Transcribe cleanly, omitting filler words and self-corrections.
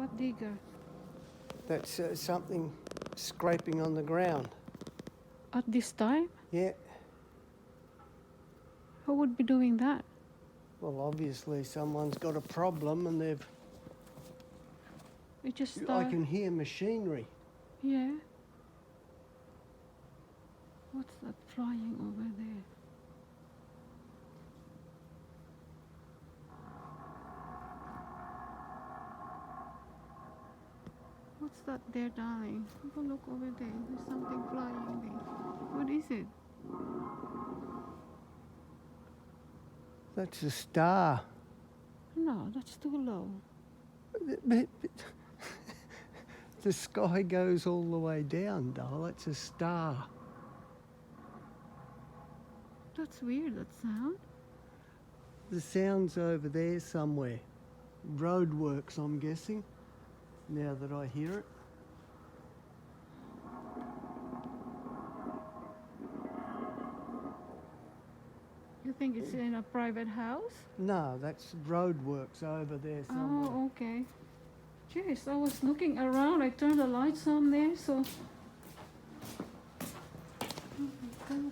What digger? That's something scraping on the ground. At this time? Yeah. Who would be doing that? Well, obviously someone's got a problem and they've... It just I can hear machinery. Yeah. What's that flying over there? What's that there, darling? Have a look over there. There's something flying there. What is it? That's a star. No, that's too low. But the sky goes all the way down, doll. It's a star. That's weird, that sound. The sound's over there somewhere. Roadworks, I'm guessing, now that I hear it. You think it's in a private house? No, that's roadworks over there somewhere. Oh, okay. Jeez, I was looking around. I turned the lights on there, so... Oh my God.